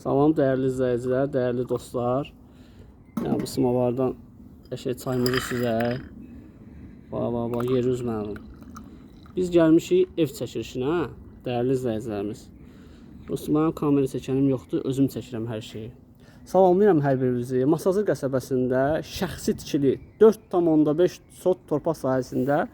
Salam değerli izləyicilər, değerli dostlar. Yəni bu smavardan çayımızı sizə. Bax, yeriniz mənim. Biz gəlmişik ev çəkilişinə, değerli izləyicilərimiz. Dostum, mənim kamera çəkənim yoxdur, özüm çəkirəm hər şeyi. Salamlayıram hər birinizi. Masazır qəsəbəsində şəxsi tikili 4,5 sot torpaq sahəsində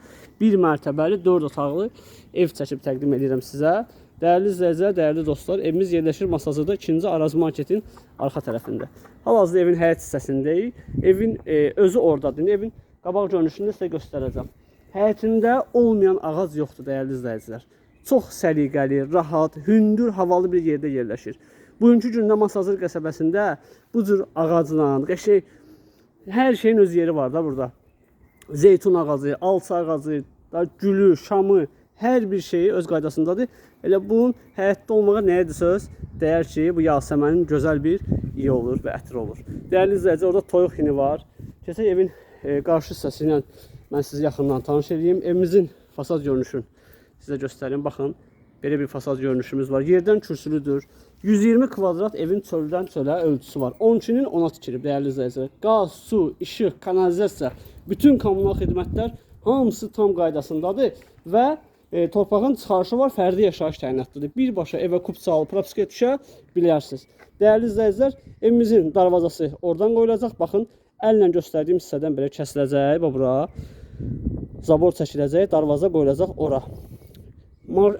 bir mərtəbəli 4 otaqlı ev çəkib təqdim edirəm sizə. Değerli izləyicilər, değerli dostlar, evimiz yerləşir Masazırda 2-ci Araz Marketin arxa tərəfində. Hal-hazırda evin həyət hissəsindəyik. Evin özü oradadır. Evin qabaq görünüşünü sizə göstərəcəm. Həyətində olmayan ağac yoxdur değerli izləyicilər. Çox səliqəli, rahat, hündür, havalı bir yerdə yerləşir. Bugünkü gündə Masazır qəsəbəsində bu cür ağacla, qəşəng hər şeyin öz yeri var da burada. Zeytun ağacı, alça ağacı, gülü, şamı, hər bir şeyi öz qaydasındadır. Elə bunun həyətdə olmağa nəyə söz? Deyər ki, bu yasəmənin gözəl bir iyi olur və ətri olur. Dəyərli izləyicilər, orada toyuq hini var. Keçək evin qarşı hissəsi ilə mən sizi yaxından tanış edeyim. Evimizin fasad görünüşünü sizə göstəreyim. Baxın, belə bir fasad görünüşümüz var. Yerdən kürsülüdür. 120 kvadrat evin çöldən çölə ölçüsü var. 12'nin 10'a tikilib dəyərli izləyicilər. Qaz, su, işıq, kanalizasiya, bütün kommunal xidmətlər hamısı tam qaydasındadır və torpağın çıxarışı var, fərdi yaşayış təyinatlıdır. Birbaşa evə kup salıb propiskaya düşə bilərsiniz. Dəyərli izləyicilər, evimizin darvazası oradan qoyulacaq. Baxın, əllə göstərdiyim hissədən belə kəsiləcək, bura. Zabor çəkiləcək, darvaza qoyulacaq ora.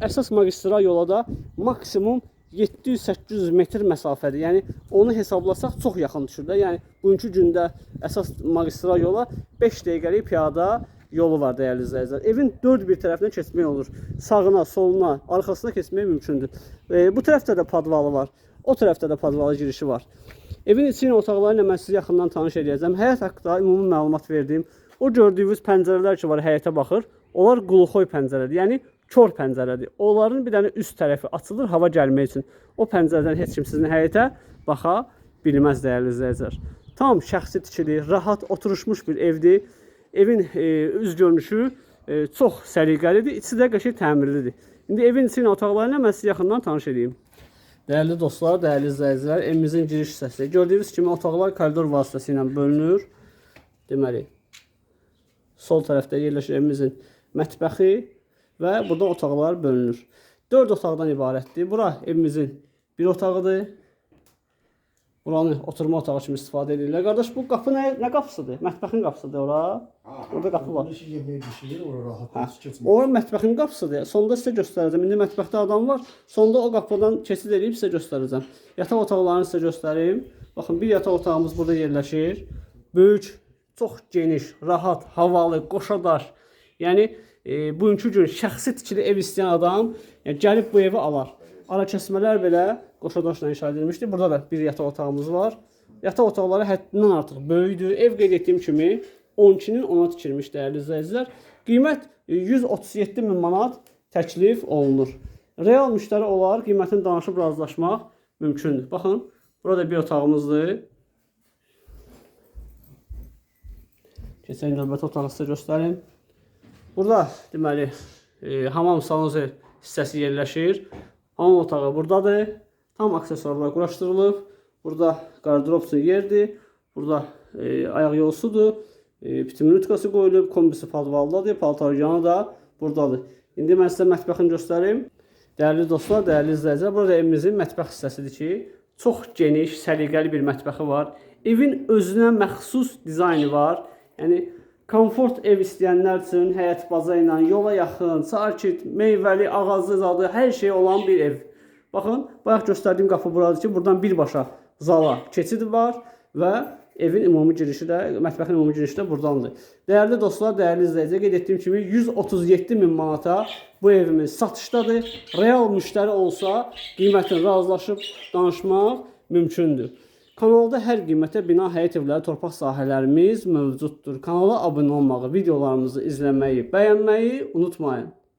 Əsas magistral yola da maksimum 700-800 metr məsafədir. Yəni onu hesablasaq çox yaxın düşür də. Yəni bugünkü gündə əsas magistral yola 5 dəqiqəlik piyada yolu var değerli izləyicilər. Evin dörd bir tərəfindən keçmək olur. Sağına, soluna, arxasına keçmək mümkündür. Bu tərəfdə də padvalı var. O tərəfdə də padvalı girişi var. Evin içi otaqları ilə mən sizi yaxından tanış edəcəm. Həyət haqqında ümumi məlumat verdim. O gördüyünüz pəncərələr ki var, həyətə baxır. Onlar quluxoy pəncərədir. Yəni kör pəncərədir. Onların bir dənə üst tərəfi açılır hava gəlmək üçün. O pəncərədən heç kim sizin həyətə baxa bilməz değerli izləyicilər. Tam şəxsi tikili, rahat oturuşmuş bir evdir. Evin üz görünüşü çox səliqəlidir. İçi də qəşəng təmirlidir. İndi evin içi ilə otaqları ilə mən sizi yaxından tanış edeyim. Değerli dostlar, değerli izləyicilər, evimizin giriş hissəsi. Gördüyünüz kimi otaqlar koridor vasitəsilə bölünür. Deməli, sol tərəfdə yerləşir evimizin mətbəxi və burada otaqlar bölünür. 4 otaqdan ibarətdir. Bura evimizin bir otağıdır. Buranı oturma otağı kimi istifadə edirlər. Qardaş, bu qapı nə qapısıdır? Mətbəxin qapısıdır ora. Orada qapı var. O mətbəxin qapısıdır. Sonda sizə göstərəcəm. İndi mətbəxdə adam var. Sonda o qapıdan keçid edib sizə göstərəcəm. Yataq otaqlarını sizə göstəreyim. Baxın, bir yataq otağımız burada yerləşir. Böyük, çox geniş, rahat, havalı, qoşadaş. Yəni bugünkü gün şəxsi tikili ev istəyən adam gəlib bu evi alar. Ara kəsmələr belə qoşadaşla inşa edilmişdir. Burada da bir yataq otağımız var. Yataq otaqları həddindən artıq böyükdür. Ev qeyd etdiyim kimi 12'nin 10'a tikilmiş değerli izləyicilər. Qiymət 137 min manat təklif olunur. Real müştəri olar, qiymətini danışıb razılaşmaq mümkündür. Baxın, burada bir otağımızdır. Keçən növbəti otağı sizə göstərim. Burada deməli hamam sanuzel hissəsi yerləşir. Hamam otağı buradadır. Tam aksesuarlar quraşdırılıb. Burada qardırop üçün yerdir. Burada ayaq yolusudur. Bitim nutkası qoyulub. Kombisi padvaldadır. Paltaryanı da buradadır. İndi mən sizə mətbəxini göstərim. Değerli dostlar, değerli izləyicilər, burada evimizin mətbəx hissəsidir ki, çox geniş, səliqəli bir mətbəxi var. Evin özünə məxsus dizaynı var. Yəni komfort ev istəyənlər üçün həyət baza ilə yola yaxın, sakit, meyvəli, ağaclı zadı, hər şey olan bir ev. Baxın, bayaq göstərdiyim qapı buradır ki, buradan birbaşa zala keçid var və evin ümumi girişi də, mətbəxin ümumi girişi də buradandır. Değerli dostlar, değerli izləyicilər, qeyd etdiyim kimi 137 min manata bu evimiz satışdadır. Real müştəri olsa qiymətini razılaşıb danışmaq mümkündür. Kanalda hər qiymətə bina həyət evləri torpaq sahələrimiz mövcuddur. Kanala abunə olmağı, videolarımızı izləməyi, bəyənməyi unutmayın.